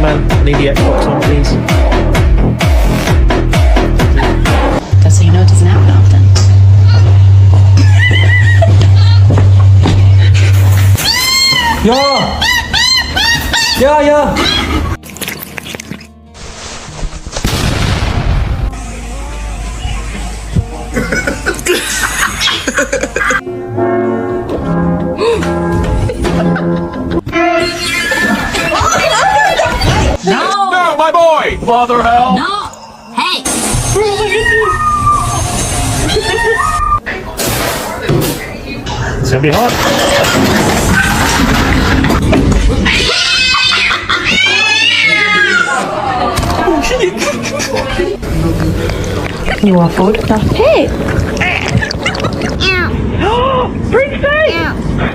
man. I need the Xbox One, please. Just so you know, it doesn't happen often. Ja! Ja, ja! No, my boy! Father hell! No! Hey! It's gonna be hot. You want food? No. Hey! Princess!